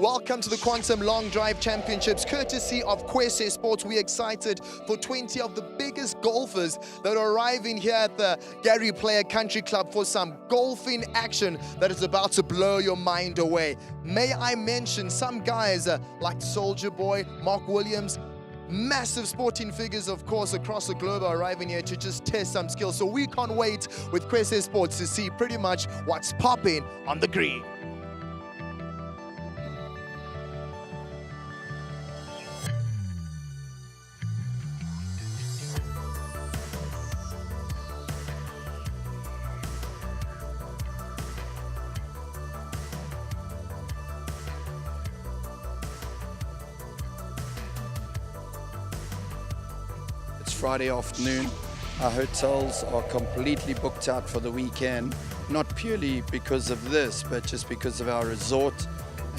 Welcome to the Quantum Long Drive Championships, courtesy of Kwese Sports. We're excited for 20 of the biggest golfers that are arriving here at the Gary Player Country Club for some golfing action that is about to blow your mind away. May I mention some guys like Soldier Boy, Mark Williams, massive sporting figures, of course, across the globe are arriving here to just test some skills. So we can't wait with Kwese Sports to see pretty much what's popping on the green. It's Friday afternoon. Our hotels are completely booked out for the weekend, not purely because of this, but just because of our resort.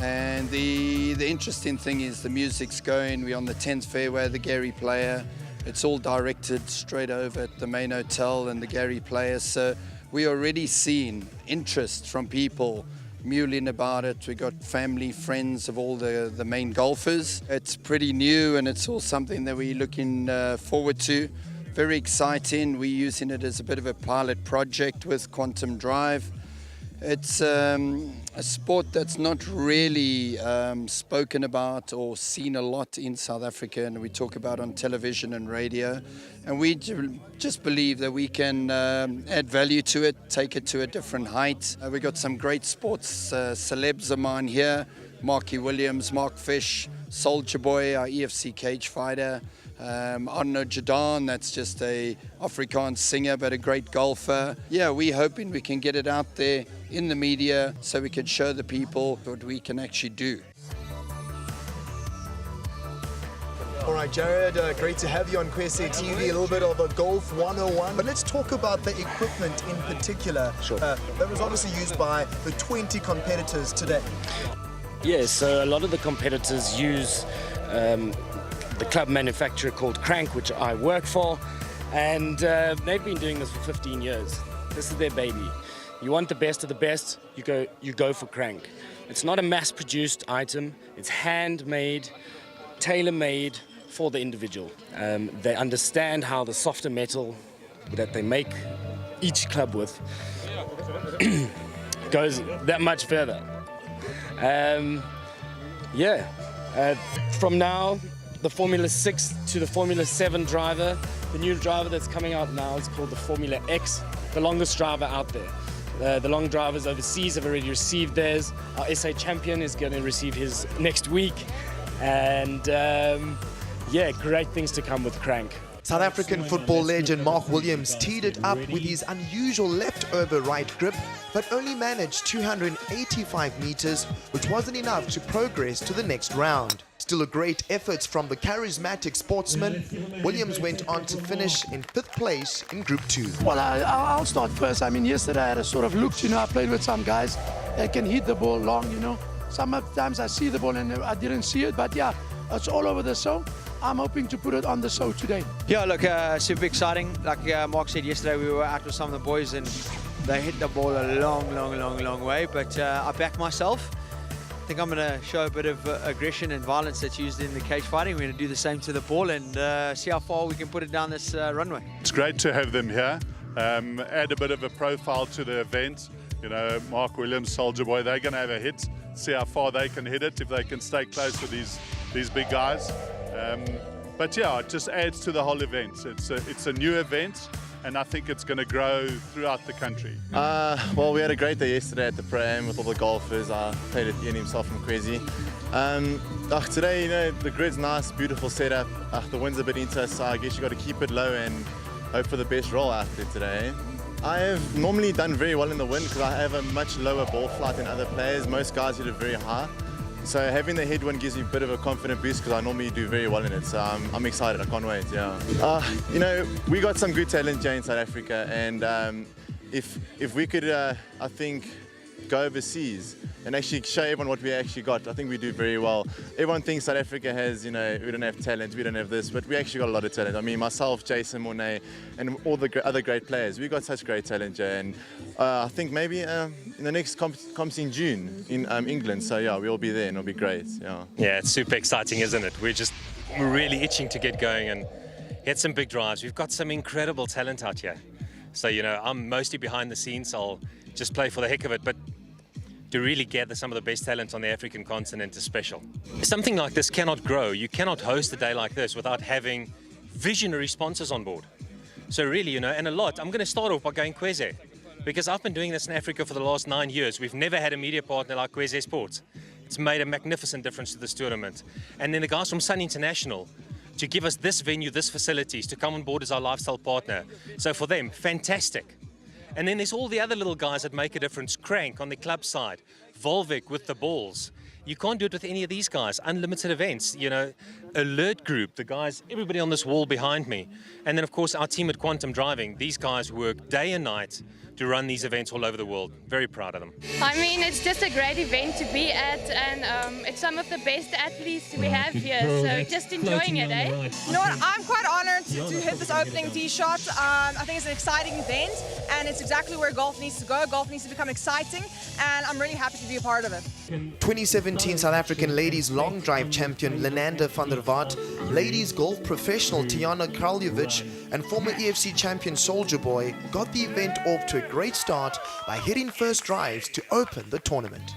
And the interesting thing is the music's going. We're on the 10th fairway, the Gary Player. It's all directed straight over at the main hotel and the Gary Player. So we already seen interest from people mulling about it. We got family, friends of all the main golfers. It's pretty new and it's all something that we're looking forward to. Very exciting. We're using it as a bit of a pilot project with Quantum Drive. It's a sport that's not really spoken about or seen a lot in South Africa, and we talk about on television and radio. And we just believe that we can add value to it, take it to a different height. We got some great sports celebs of mine here. Marky Williams, Mark Fish, Soldier Boy, our EFC cage fighter. Arno Jadon, that's just a Afrikaans singer but a great golfer. Yeah, we're hoping we can get it out there in the media so we can show the people what we can actually do. All right, Jared, great to have you on Kwese TV, a little bit of a Golf 101. But let's talk about the equipment in particular. Sure. That was obviously used by the 20 competitors today. Yeah, so a lot of the competitors use the club manufacturer called Crank, which I work for, and they've been doing this for 15 years. This is their baby. You want the best of the best, you go for Crank. It's not a mass-produced item, it's handmade, tailor-made for the individual. They understand how the softer metal that they make each club with goes that much further. From now, the Formula 6 to the Formula 7 driver. The new driver that's coming out now is called the Formula X, the longest driver out there. The long drivers overseas have already received theirs. Our SA champion is going to receive his next week. And great things to come with Crank. South African football legend Mark Williams teed it up with his unusual leftover right grip, but only managed 285 meters, which wasn't enough to progress to the next round. Still a great effort from the charismatic sportsman. Williams went on to finish in 5th place in Group 2. Well, I'll start first. I mean, yesterday I had a sort of look, I played with some guys that can hit the ball long, Sometimes I see the ball and I didn't see it, but yeah, it's all over the show. I'm hoping to put it on the show today. Yeah, look, super exciting. Like Mark said yesterday, we were out with some of the boys and they hit the ball a long way, but I back myself. I think I'm going to show a bit of aggression and violence that's used in the cage fighting. We're going to do the same to the ball and see how far we can put it down this runway. It's great to have them here. Add a bit of a profile to the event. Mark Williams, Soldier Boy, they're going to have a hit. See how far they can hit it, if they can stay close to these big guys. But yeah, it just adds to the whole event. It's a new event, and I think it's going to grow throughout the country. Well, we had a great day yesterday at the Pro-Am with all the golfers. I played with Ian himself from Kwese. Today, the grid's nice, beautiful setup. The wind's a bit into us, so I guess you got to keep it low and hope for the best roll out there today. I have normally done very well in the wind because I have a much lower ball flight than other players. Most guys hit it very high. So having the headwind gives you a bit of a confident boost because I normally do very well in it. So I'm excited. I can't wait. Yeah. We got some good talent here in South Africa, and if we could, I think, go overseas and actually show everyone what we actually got. I think we do very well. Everyone thinks South Africa has, you know, we don't have talent, we don't have this, but we actually got a lot of talent. I mean, myself, Jason Mornay, and all the other great players, we got such great talent, Jay. And I think maybe in the next comps in June in England. So yeah, we'll be there and it'll be great. Yeah, it's super exciting, isn't it? We're really itching to get going and get some big drives. We've got some incredible talent out here. So, you know, I'm mostly behind the scenes. I'll just play for the heck of it. But to really gather some of the best talent on the African continent is special. Something like this cannot grow. You cannot host a day like this without having visionary sponsors on board. So really, you know, and a lot. I'm going to start off by going Kweze, because I've been doing this in Africa for the last 9 years. We've never had a media partner like Kweze Sports. It's made a magnificent difference to this tournament. And then the guys from Sun International to give us this venue, this facilities, to come on board as our lifestyle partner. So for them, fantastic. And then there's all the other little guys that make a difference. Crank on the club side, Volvic with the balls. You can't do it with any of these guys. Unlimited events, you know, Alert Group, the guys, everybody on this wall behind me. And then, of course, our team at Quantum Driving. These guys work day and night to run these events all over the world. Very proud of them. I mean, it's just a great event to be at, and it's some of the best athletes we have here, so just enjoying it, eh? You know what, I'm quite honoured to hit this opening tee shot. I think it's an exciting event, and it's exactly where golf needs to go. Golf needs to become exciting, and I'm really happy to be a part of it. 2017 South African ladies long drive champion Lenanda van der Vaart, ladies golf professional Tiana Kraljevic, and former EFC champion Soldier Boy got the event off to a great start by hitting first drives to open the tournament.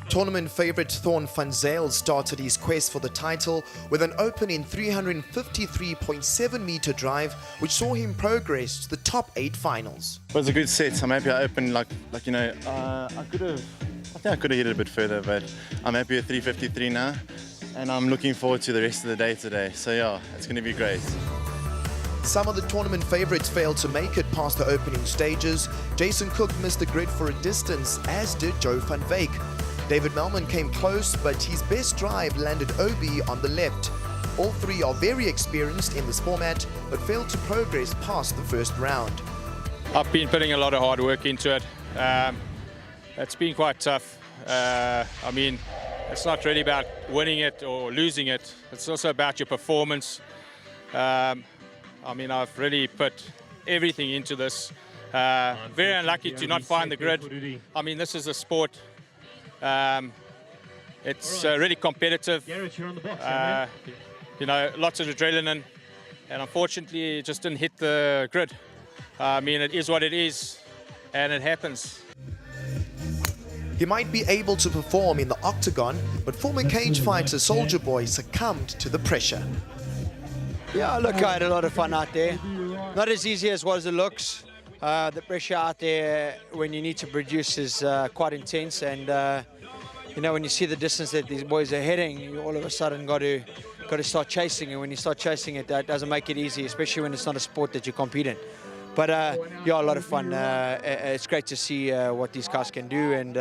Tournament favourite Thorn van Zyl started his quest for the title with an opening 353.7 metre drive, which saw him progress to the top 8 finals. It was a good set. I'm happy I opened like you know, I think I could have hit it a bit further, but I'm happy with 353 now, and I'm looking forward to the rest of the day today. So yeah, it's going to be great. Some of the tournament favourites failed to make it past the opening stages. Jason Cook missed the grid for a distance, as did Joe van Wyk. David Melman came close, but his best drive landed OB on the left. All three are very experienced in this format, but failed to progress past the first round. I've been putting a lot of hard work into it. It's been quite tough. I mean, it's not really about winning it or losing it. It's also about your performance. I mean, I've really put everything into this. Very unlucky to not find the grid. I mean, this is a sport. It's really competitive. You know, lots of adrenaline, and unfortunately, it just didn't hit the grid. I mean, it is what it is, and it happens. He might be able to perform in the octagon, but former cage fighter Soldier Boy succumbed to the pressure. Yeah, look, I had a lot of fun out there. Not as easy as what it looks. The pressure out there when you need to produce is quite intense, and you know, when you see the distance that these boys are heading, you all of a sudden got to start chasing, and when you start chasing it, that doesn't make it easy, especially when it's not a sport that you compete in. But yeah, a lot of fun. It's great to see what these guys can do, and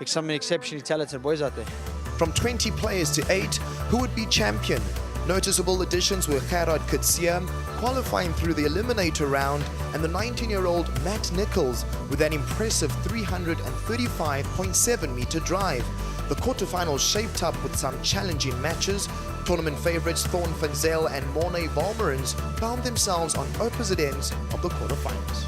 some exceptionally talented boys out there. From 20 players to 8, who would be champion? Noticeable additions were Gerard Kutsia, qualifying through the eliminator round, and the 19-year-old Matt Nichols with an impressive 335.7 metre drive. The quarterfinals shaped up with some challenging matches. Tournament favourites Thorn van Zyl and Mornay Valmerins found themselves on opposite ends of the quarterfinals.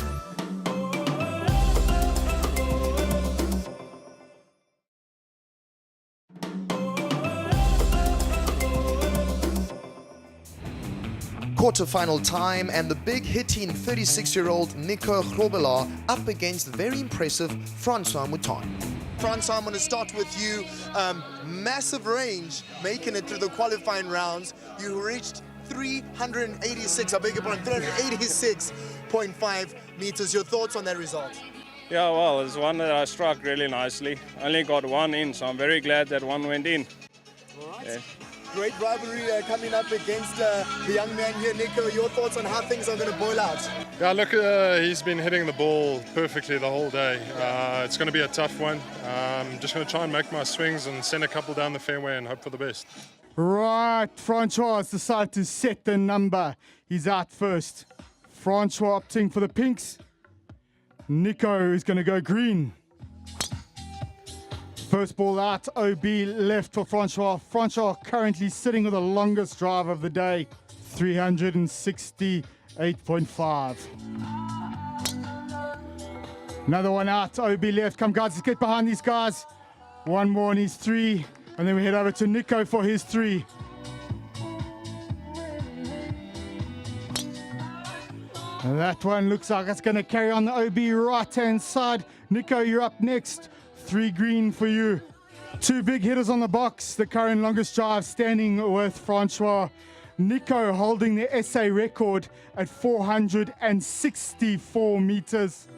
Quarterfinal time, and the big hitting 36-year-old Nico Grobelaar up against very impressive Francois Mouton. Francois, I'm going to start with you. Massive range, making it through the qualifying rounds. You reached 386.5 meters. Your thoughts on that result? Yeah, well, it's one that I struck really nicely. Only got one in, so I'm very glad that one went in. All right. Yeah. Great rivalry coming up against the young man here, Nico. Your thoughts on how things are going to boil out? Yeah, look, he's been hitting the ball perfectly the whole day. It's going to be a tough one. I'm just going to try and make my swings and send a couple down the fairway and hope for the best. Right, Francois has decided to set the number. He's out first. Francois opting for the pinks. Nico is going to go green. First ball out, OB left for Francois. Francois currently sitting with the longest drive of the day, 368.5. Another one out, OB left. Come guys, let's get behind these guys. One more and he's 3. And then we head over to Nico for his 3. And that one looks like it's going to carry on the OB right-hand side. Nico, you're up next. 3 green for you. 2 big hitters on the box. The current longest drive standing with Francois. Nico holding the SA record at 464 meters.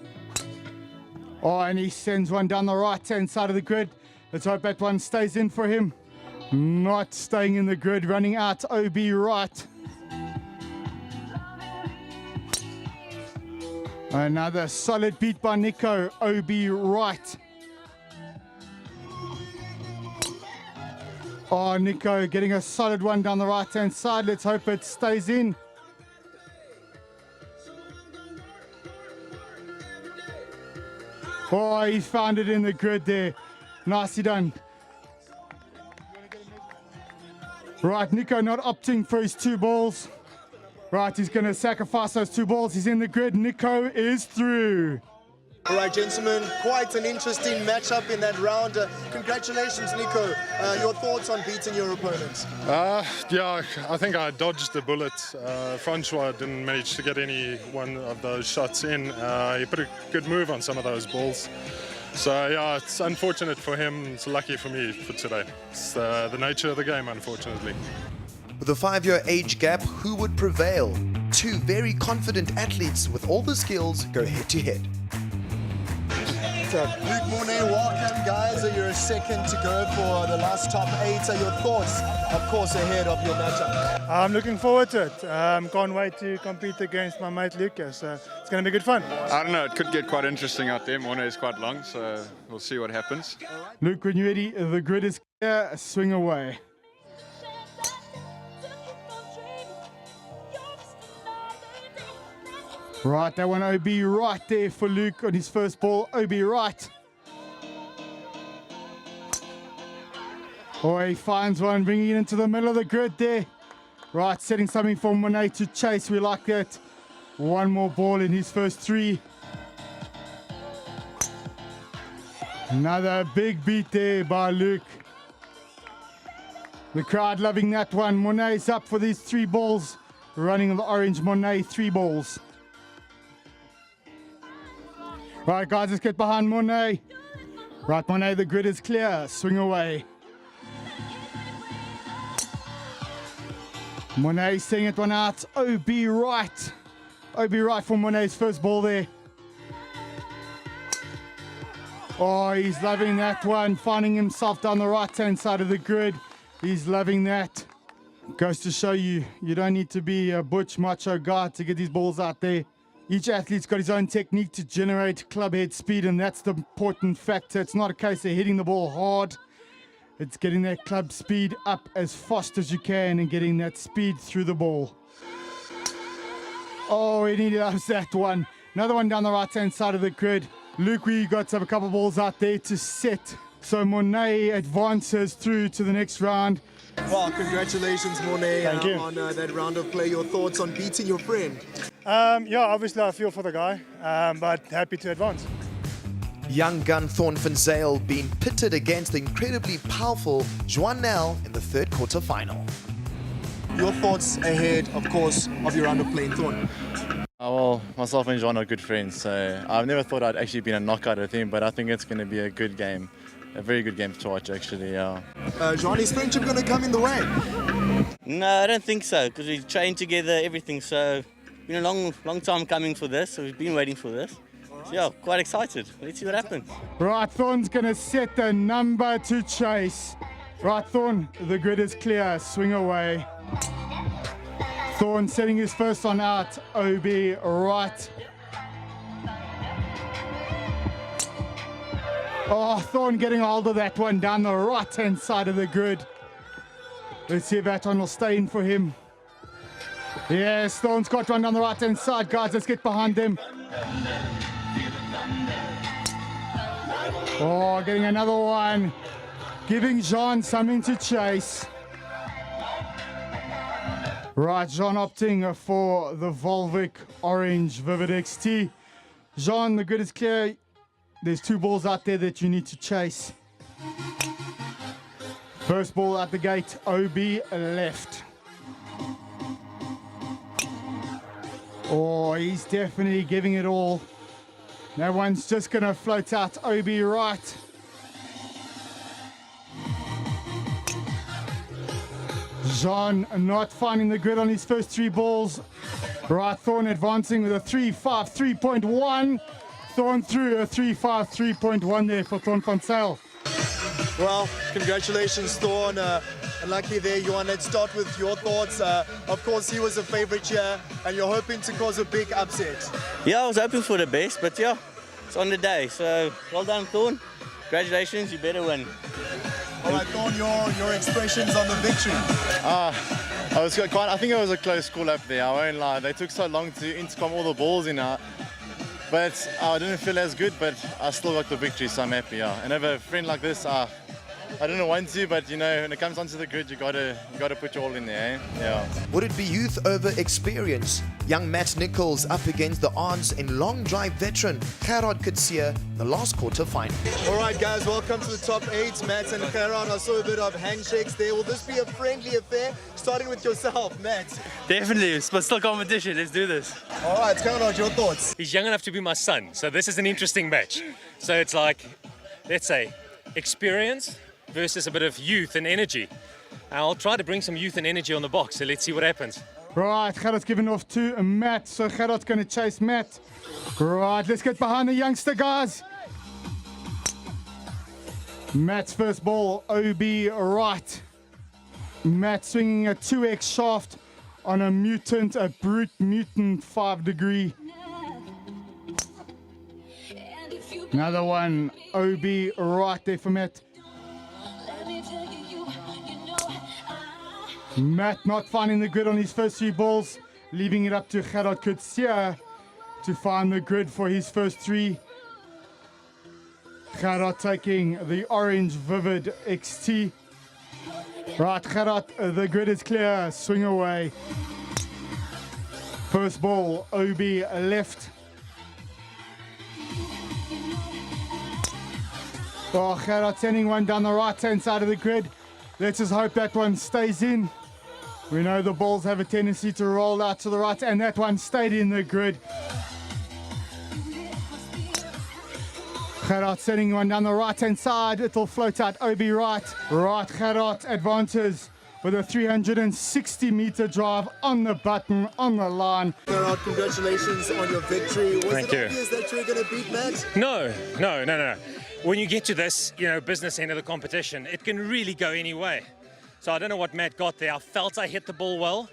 Oh, and he sends one down the right-hand side of the grid. Let's hope that one stays in for him. Not staying in the grid, running out OB right. Another solid beat by Nico, OB right. Oh, Nico getting a solid one down the right-hand side. Let's hope it stays in. Oh, he found it in the grid there. Nicely done. Right, Nico not opting for his 2 balls. Right, he's going to sacrifice those 2 balls. He's in the grid. Nico is through. All right, gentlemen, quite an interesting matchup in that round. Congratulations, Nico. Your thoughts on beating your opponents? Yeah, I think I dodged the bullet. Francois didn't manage to get any one of those shots in. He put a good move on some of those balls. So, yeah, it's unfortunate for him. It's lucky for me for today. It's the nature of the game, unfortunately. With a 5-year age gap, who would prevail? 2 very confident athletes with all the skills go head-to-head. Luke Mornay, welcome, guys. You're second to go for the last top 8. Your thoughts, of course, ahead of your matchup? I'm looking forward to it. Can't wait to compete against my mate Lucas. It's going to be good fun. I don't know, it could get quite interesting out there. Mornay is quite long, so we'll see what happens. Luke, when you're ready, the grid is clear. Swing away. Right, that one OB right there for Luke on his first ball. OB right. Oh, he finds one, bringing it into the middle of the grid there. Right, setting something for Mornay to chase. We like that. One more ball in his first 3. Another big beat there by Luke. The crowd loving that one. Mornay's up for these 3 balls. Running the orange, Mornay 3 balls. Right, guys, let's get behind Mornay. Right, Mornay, the grid is clear. Swing away. Mornay seeing it one out. OB right. OB right for Mornay's first ball there. Oh, he's loving that one. Finding himself down the right-hand side of the grid. He's loving that. Goes to show you, you don't need to be a butch macho guy to get these balls out there. Each athlete's got his own technique to generate club head speed, and that's the important factor. It's not a case of hitting the ball hard. It's getting that club speed up as fast as you can and getting that speed through the ball. Oh, he loves that one. Another one down the right-hand side of the grid. Luke, we got to have a couple of balls out there to set. So Mornay advances through to the next round. Well, congratulations, Mornay, Thank you. on that round of play. Your thoughts on beating your friend? Yeah, obviously I feel for the guy, but happy to advance. Young gun Thorn van Zyl being pitted against the incredibly powerful Juan Nel in the 3rd quarter final. Your thoughts ahead, of course, of your round of play in Thorn? Well, myself and John are good friends, so I've never thought I'd actually been a knockout with him, but I think it's going to be a good game. A very good game to watch, actually, yeah. Juan, is friendship going to come in the way? No, I don't think so, because we've trained together, everything, so been a long time coming for this, so we've been waiting for this. So yeah, quite excited. Let's see what happens. Right, Thorn's going to set the number to chase. Right, Thorn, the grid is clear. Swing away. Thorn setting his first one out. OB right. Oh, Thorn getting a hold of that one down the right-hand side of the grid. Let's see if that one will stay in for him. Yes, Thorn's got one down the right-hand side. Guys, let's get behind them. Oh, getting another one. Giving Jean something to chase. Right, Jean opting for the Volvic Orange Vivid XT. Jean, the grid is clear. There's 2 balls out there that you need to chase. First ball at the gate, OB left. Oh, he's definitely giving it all. That one's just going to float out OB right. Jean not finding the grid on his first 3 balls. Right, Thorn advancing with a 3.5, 3.1. Thorn through a 3.5, 3.1 there for Thorn van Zyl. Well, congratulations, Thorn. Unlucky there, Johan. Let's start with your thoughts. Of course, he was a favorite here, and you're hoping to cause a big upset. Yeah, I was hoping for the best, but yeah, it's on the day. So well done, Thorn. Congratulations, you better win. All right, Thorn, your expressions on the victory. I think it was a close call up there, I won't lie. They took so long to intercom all the balls in, but I didn't feel as good, but I still got the victory, so I'm happy. Yeah. And have a friend like this, I don't want to, but you know, when it comes onto the grid, you gotta put your all in there. Eh? Yeah. Would it be youth over experience? Young Matt Nichols up against the odds in long drive veteran Gerard Coetzee, the last quarter final. All right, guys, welcome to the top 8. Matt and Gerard, I saw a bit of handshakes there. Will this be a friendly affair? Starting with yourself, Matt. Definitely, but still competition. Let's do this. All right, Gerard, your thoughts? He's young enough to be my son, so this is an interesting match. So it's like, let's say, experience versus a bit of youth and energy. I'll try to bring some youth and energy on the box, so let's see what happens. Right, Gerard's giving off to Matt, so Gerard's going to chase Matt. Right, let's get behind the youngster, guys. Matt's first ball, OB right. Matt swinging a 2x shaft on a brute mutant 5 degree. Another one, OB right there for Matt. Matt not finding the grid on his first 3 balls, leaving it up to Gerard Coetzee to find the grid for his first 3. Gerard taking the orange Vivid XT. Right, Gerard, the grid is clear, swing away. First ball, OB left. Oh, Gerard sending one down the right-hand side of the grid. Let's just hope that one stays in. We know the balls have a tendency to roll out to the right, and that one stayed in the grid. Gerard sending one down the right-hand side. It'll float out OB right. Right, Gerard advances with a 360-meter drive on the button, on the line. Gerard, congratulations on your victory. Was Thank it you. obvious that you were going to beat Matt? No. When you get to this, business end of the competition, it can really go any way. So I don't know what Matt got there. I felt I hit the ball well,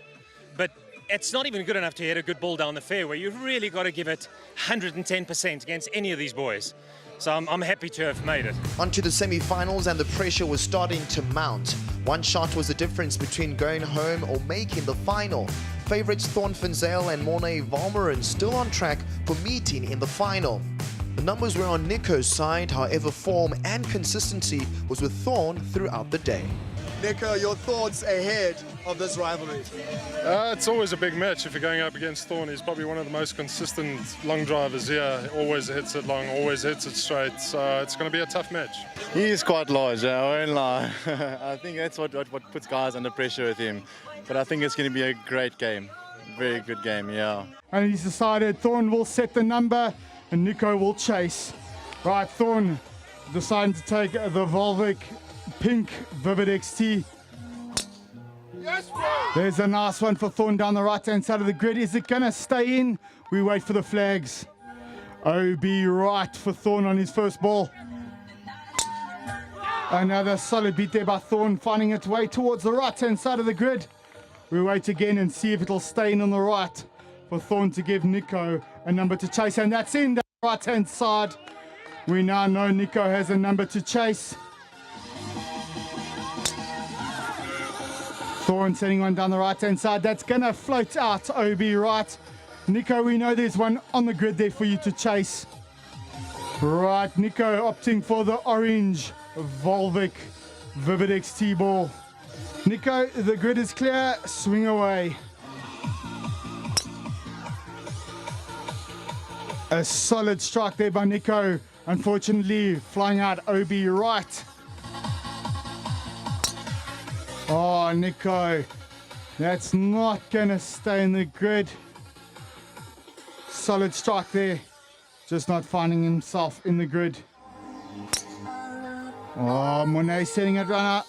but it's not even good enough to hit a good ball down the fairway. You've really got to give it 110% against any of these boys. So I'm happy to have made it. On to the semi-finals, and the pressure was starting to mount. One shot was the difference between going home or making the final. Favorites Thorn van Zyl and Morne Valmeren still on track for meeting in the final. The numbers were on Nico's side, however form and consistency was with Thorn throughout the day. Nico, your thoughts ahead of this rivalry? It's always a big match if you're going up against Thorn. He's probably one of the most consistent long drivers here. Always hits it long, always hits it straight. So it's going to be a tough match. He is quite large, I won't lie. I think that's what puts guys under pressure with him. But I think it's going to be a great game. Very good game, yeah. And he's decided Thorn will set the number and Nico will chase. Right, Thorn deciding to take the Volvic pink Vivid XT. There's a nice one for Thorn down the right-hand side of the grid. Is it going to stay in? We wait for the flags. OB right for Thorn on his first ball. Another solid beat there by Thorn, finding its way towards the right-hand side of the grid. We wait again and see if it'll stay in on the right for Thorn to give Nico a number to chase. And that's in the right-hand side. We now know Nico has a number to chase. Thorn sending one down the right-hand side. That's going to float out OB right. Nico, we know there's one on the grid there for you to chase. Right, Nico opting for the orange Volvic Vivid XT ball. Nico, the grid is clear, swing away. A solid strike there by Nico. Unfortunately, flying out OB right. Oh, Nico, that's not gonna stay in the grid. Solid strike there, just not finding himself in the grid. Oh, Monet setting it one out.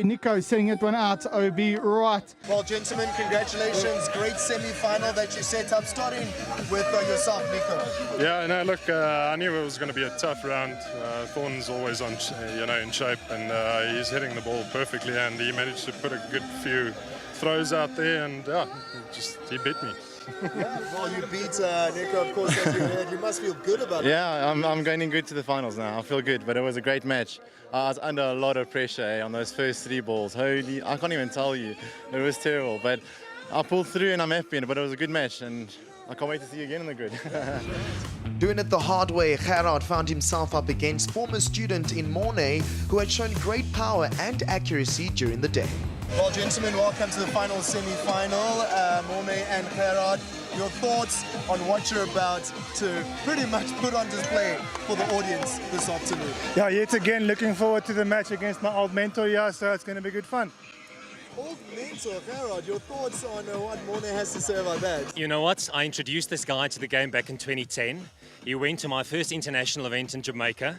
Nico setting it one out. OB right. Well, gentlemen, congratulations. Great semi-final that you set up, starting with yourself, Nico. Yeah, no, look, I knew it was going to be a tough round. Thorn's always on, in shape, and he's hitting the ball perfectly, and he managed to put a good few throws out there, and he beat me. Yeah, well, you beat Nico, of course, as you heard. You must feel good about it. Yeah, I'm going in good to the finals now. I feel good, but it was a great match. I was under a lot of pressure on those first 3 balls. Holy, I can't even tell you. It was terrible, but I pulled through and I'm happy, but it was a good match, and I can't wait to see you again in the grid. Doing it the hard way, Gerard found himself up against former student in Mornay, who had shown great power and accuracy during the day. Well, gentlemen, welcome to the final semi-final. Mornay and Gerard, your thoughts on what you're about to pretty much put on display for the audience this afternoon? Yeah, yet again, looking forward to the match against my old mentor here, so it's going to be good fun. Old mentor, Gerard, your thoughts on what Mornay has to say about that? You know what? I introduced this guy to the game back in 2010. He went to my first international event in Jamaica.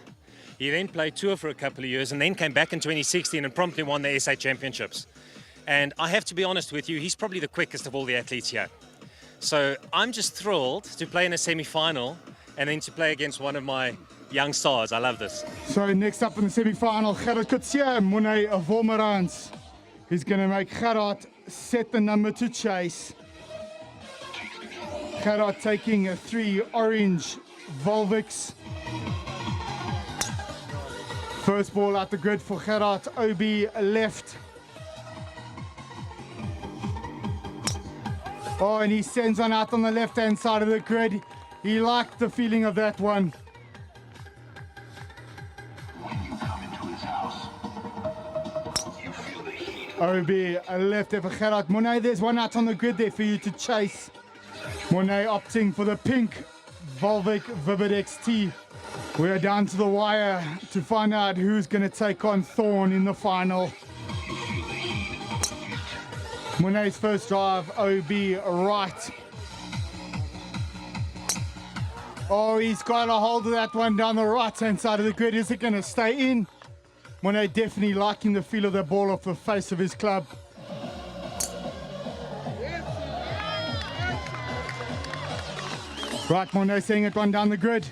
He then played tour for a couple of years and then came back in 2016 and promptly won the SA Championships. And I have to be honest with you, he's probably the quickest of all the athletes here. So I'm just thrilled to play in a semi-final and then to play against one of my young stars. I love this. So next up in the semi-final, Gerard Coetzee and Monet Wolmarans. He's going to make Gerard set the number to chase. Gerard taking a 3 orange Volvics. First ball out the grid for Gerard, OB left. Oh, and he sends one out on the left-hand side of the grid. He liked the feeling of that one. OB left there for Gerard. Monet, there's one out on the grid there for you to chase. Monet opting for the pink Volvic Vivid XT. We're down to the wire to find out who's going to take on Thorn in the final. Monet's first drive, OB right. Oh, he's got a hold of that one down the right-hand side of the grid. Is it going to stay in? Monet definitely liking the feel of the ball off the face of his club. Right, Monet seeing it one down the grid.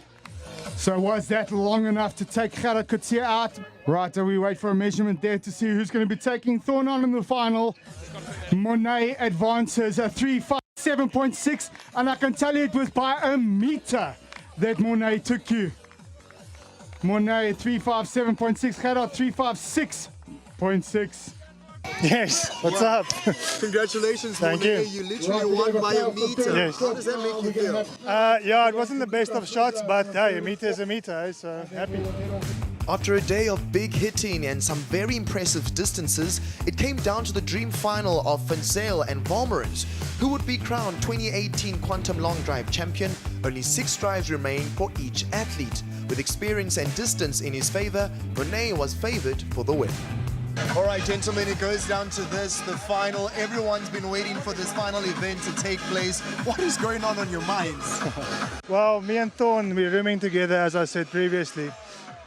So was that long enough to take Gerard Coetzee out? Right, so we wait for a measurement there to see who's going to be taking Thorn on in the final. Monet advances a 357.6, and I can tell you it was by a meter that Monet took you. Monet 357.6, Gerard 356.6. Yes, what's up? Congratulations, Thank Monet. you. You literally won by a meter. Yes. How does that make you feel? Yeah, it wasn't the best of shots, but hey, a meter is a meter, so happy. After a day of big hitting and some very impressive distances, it came down to the dream final of Van Zyl and Wolmarans, who would be crowned 2018 Quantum Long Drive champion. Only 6 drives remain for each athlete. With experience and distance in his favor, Monet was favored for the win. All right, gentlemen, it goes down to this, the final. Everyone's been waiting for this final event to take place. What is going on your minds? Well, me and Thorn, we're rooming together, as I said previously.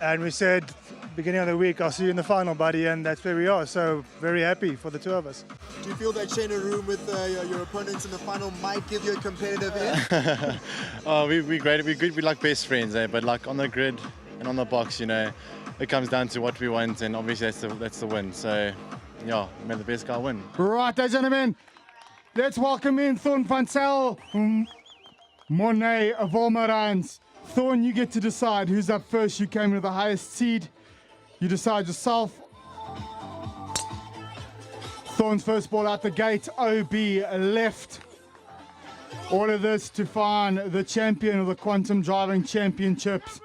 And we said, beginning of the week, I'll see you in the final, buddy, and that's where we are. So very happy for the 2 of us. Do you feel that sharing a room with your opponents in the final might give you a competitive edge? Oh, we're great. We're good. We're like best friends, but like on the grid and on the box, it comes down to what we want, and obviously that's the win. So, yeah, may the best guy win. Right, gentlemen, let's welcome in Thorn Van Zyl, Monet Wolmarans. Thorn, you get to decide who's up first. You came with the highest seed. You decide yourself. Thorn's first ball out the gate, OB left. All of this to find the champion of the Quantum Driving Championships.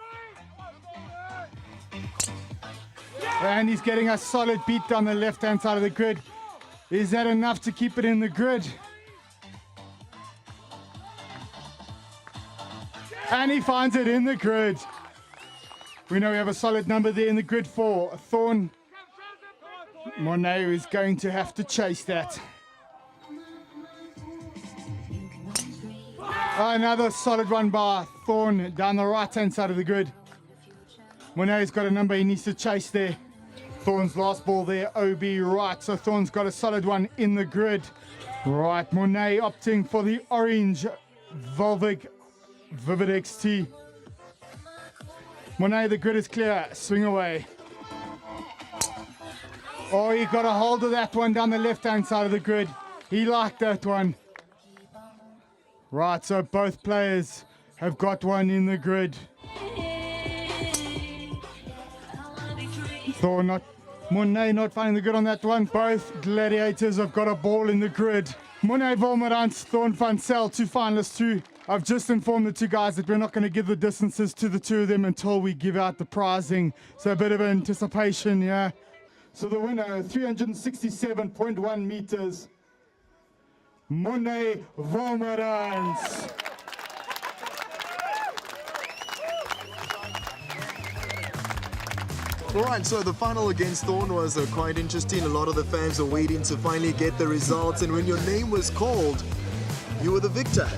And he's getting a solid beat down the left-hand side of the grid. Is that enough to keep it in the grid? And he finds it in the grid. We know we have a solid number there in the grid for Thorn. Monet is going to have to chase that. Another solid one by Thorn down the right-hand side of the grid. Monet's got a number he needs to chase there. Thorn's last ball there, OB right. So Thorn's got a solid one in the grid. Right, Monet opting for the orange Volvic Vivid XT. Monet, the grid is clear. Swing away. Oh, he got a hold of that one down the left-hand side of the grid. He liked that one. Right, so both players have got one in the grid. Monet not finding the grid on that one. Both gladiators have got a ball in the grid. Monet Volmerans, Thorn van Zyl, two finalists too. I've just informed the two guys that we're not going to give the distances to the two of them until we give out the prizing. So a bit of anticipation, yeah. So the winner, 367.1 meters, Monet Volmerans. Alright, so the final against Thorn was quite interesting. A lot of the fans were waiting to finally get the results, and when your name was called, you were the victor.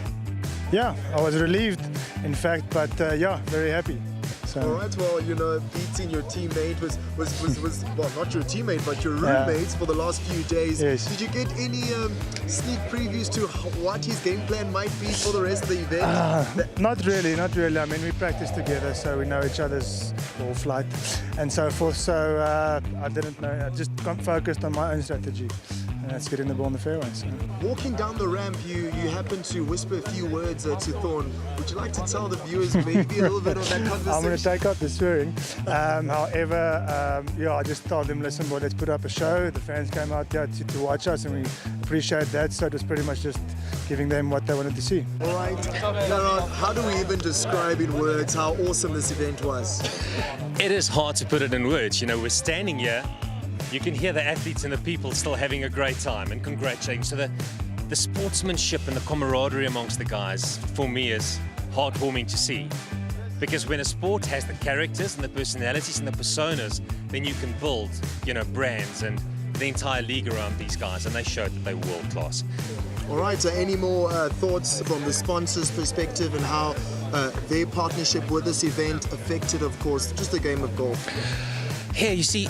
Yeah, I was relieved, in fact, but yeah, very happy. So. All right, well, you know, beating your teammate was well, not your teammate, but your roommates for the last few days. Yes. Did you get any sneak previews to what his game plan might be for the rest of the event? Not really. I mean, we practice together, so we know each other's ball flight and so forth. So I didn't know. I just focused on my own strategy. And that's getting the ball in the fairway. So. Walking down the ramp, you happened to whisper a few words to Thorn. Would you like to tell the viewers maybe a little bit on that conversation? I'm going to take out the swearing. However, yeah, I just told them, listen, boy, let's put up a show. The fans came out here to watch us, and we appreciate that. So it was pretty much just giving them what they wanted to see. All right. Now, how do we even describe in words how awesome this event was? It is hard to put it in words. You know, we're standing here. You can hear the athletes and the people still having a great time and congratulating. So the sportsmanship and the camaraderie amongst the guys, for me, is heartwarming to see. Because when a sport has the characters and the personalities and the personas, then you can build, you know, brands and the entire league around these guys, and they showed that they were world class. All right, so any more thoughts from the sponsors' perspective and how their partnership with this event affected, of course, just the game of golf? Yeah, you see,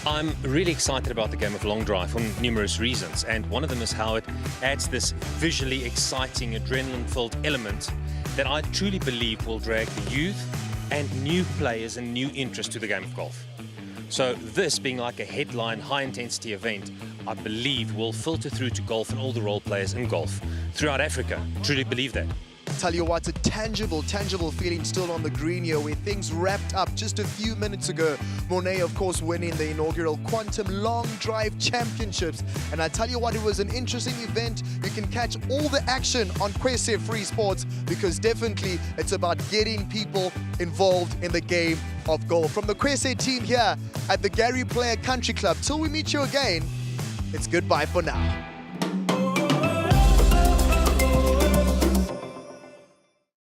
I'm really excited about the game of long drive for numerous reasons, and one of them is how it adds this visually exciting, adrenaline-filled element that I truly believe will drag the youth and new players and new interest to the game of golf. So this being like a headline, high-intensity event, I believe will filter through to golf and all the role players in golf throughout Africa. Truly believe that. Tell you what, a tangible feeling still on the green here, where things wrapped up just a few minutes ago. Monet, of course, winning the inaugural Quantum Long Drive Championships. And I tell you what, it was an interesting event. You can catch all the action on Kwese Free Sports, because definitely it's about getting people involved in the game of golf. From the Kwese team here at the Gary Player Country Club, till we meet you again, it's goodbye for now.